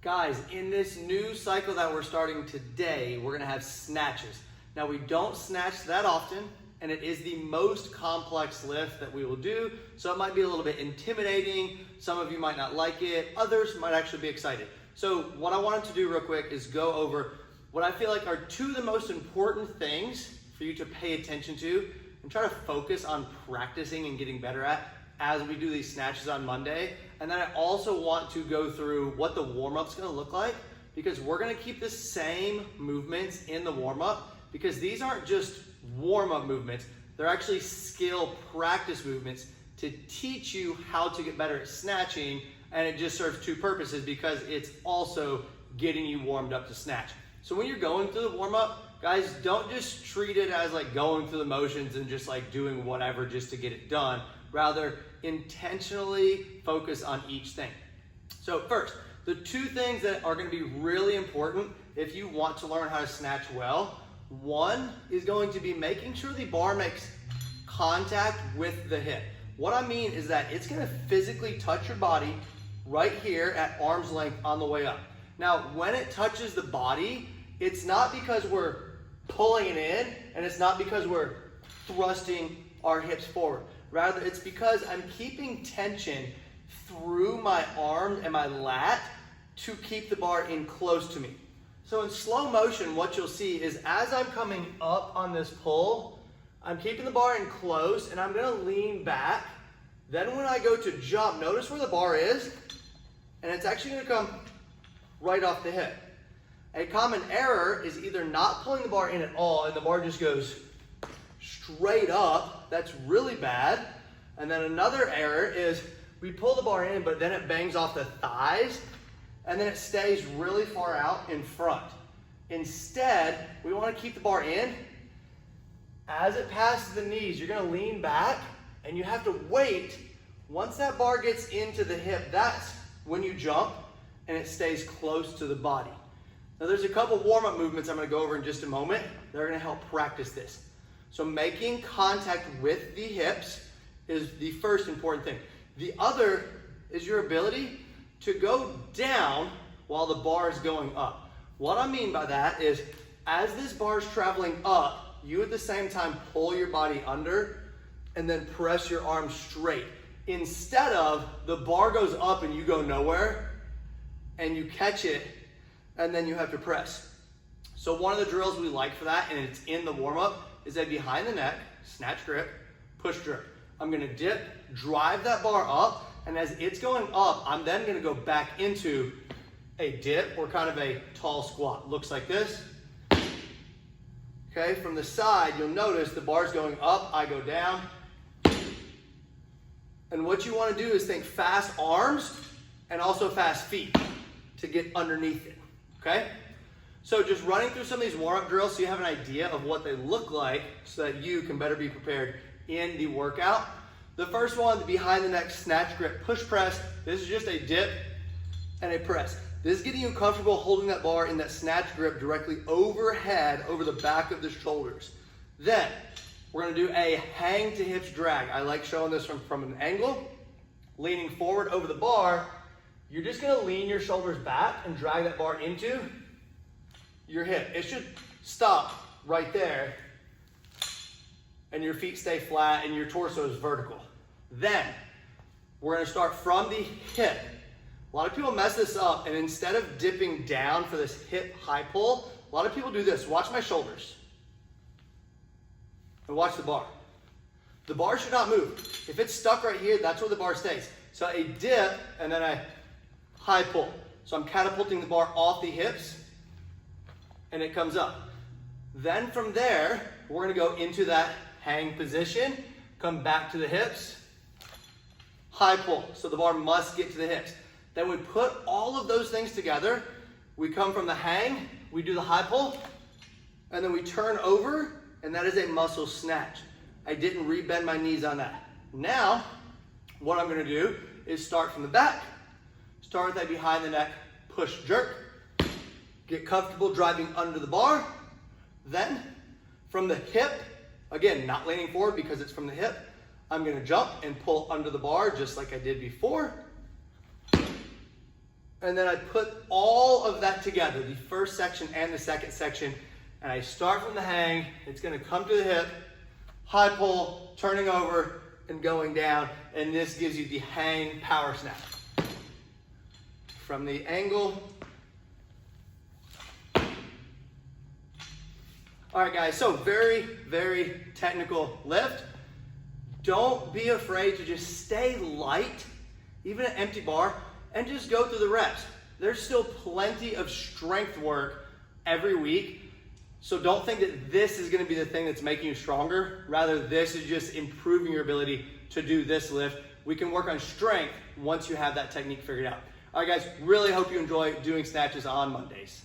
Guys, in this new cycle that we're starting today, we're gonna have snatches. Now we don't snatch that often, and it is the most complex lift that we will do, so it might be a little bit intimidating. Some of you might not like it, others might actually be excited. So what I wanted to do real quick is go over what I feel like are two of the most important things for you to pay attention to and try to focus on practicing and getting better at as we do these snatches on Monday. And then I also want to go through what the warm-up's gonna look like, because we're gonna keep the same movements in the warm-up, because these aren't just warm-up movements, they're actually skill practice movements to teach you how to get better at snatching, and it just serves two purposes because it's also getting you warmed up to snatch. So when you're going through the warm-up, guys, don't just treat it as like going through the motions and just like doing whatever just to get it done. Rather, intentionally focus on each thing. So first, the two things that are going to be really important if you want to learn how to snatch well. One is going to be making sure the bar makes contact with the hip. What I mean is that it's going to physically touch your body right here at arm's length on the way up. Now, when it touches the body, it's not because we're pulling it in, and it's not because we're thrusting our hips forward. Rather, it's because I'm keeping tension through my arm and my lat to keep the bar in close to me. So in slow motion, what you'll see is as I'm coming up on this pull, I'm keeping the bar in close and I'm gonna lean back. Then when I go to jump, notice where the bar is, and it's actually gonna come right off the hip. A common error is either not pulling the bar in at all and the bar just goes straight up. That's really bad. And then another error is we pull the bar in, but then it bangs off the thighs, and then it stays really far out in front. Instead, we want to keep the bar in. As it passes the knees, you're going to lean back, and you have to wait. Once that bar gets into the hip, that's when you jump, and it stays close to the body. Now, there's a couple warm-up movements I'm going to go over in just a moment that are going to help practice this. So making contact with the hips is the first important thing. The other is your ability to go down while the bar is going up. What I mean by that is as this bar is traveling up, you at the same time pull your body under and then press your arms straight. Instead of the bar goes up and you go nowhere and you catch it and then you have to press. So one of the drills we like for that, and it's in the warm-up, is a behind the neck, snatch grip, push jerk. I'm gonna dip, drive that bar up, and as it's going up, I'm then gonna go back into a dip or kind of a tall squat. Looks like this. Okay, from the side, you'll notice the bar's going up, I go down. And what you wanna do is think fast arms and also fast feet to get underneath it, okay? So just running through some of these warm-up drills so you have an idea of what they look like so that you can better be prepared in the workout. The first one, the behind the neck snatch grip push press. This is just a dip and a press. This is getting you comfortable holding that bar in that snatch grip directly overhead over the back of the shoulders. Then we're gonna do a hang to hips drag. I like showing this from an angle. Leaning forward over the bar, you're just gonna lean your shoulders back and drag that bar into your hip. It should stop right there and your feet stay flat and your torso is vertical. Then we're gonna start from the hip. A lot of people mess this up, and instead of dipping down for this hip high pull, a lot of people do this. Watch my shoulders and watch the bar. The bar should not move. If it's stuck right here, that's where the bar stays. So a dip and then a high pull. So I'm catapulting the bar off the hips and it comes up. Then from there, we're gonna go into that hang position, come back to the hips, high pull. So the bar must get to the hips. Then we put all of those things together. We come from the hang, we do the high pull, and then we turn over, and that is a muscle snatch. I didn't rebend my knees on that. Now, what I'm gonna do is start from the back, start with that behind the neck push jerk, get comfortable driving under the bar. Then from the hip, again, not leaning forward because it's from the hip, I'm gonna jump and pull under the bar just like I did before. and then I put all of that together, the first section and the second section, and I start from the hang. It's gonna come to the hip, high pull, turning over, and going down, and this gives you the hang power snatch. From the angle. All right, guys, so very, very technical lift. Don't be afraid to just stay light, even an empty bar, and just go through the reps. There's still plenty of strength work every week. So don't think that this is gonna be the thing that's making you stronger. Rather, this is just improving your ability to do this lift. We can work on strength once you have that technique figured out. All right, guys, really hope you enjoy doing snatches on Mondays.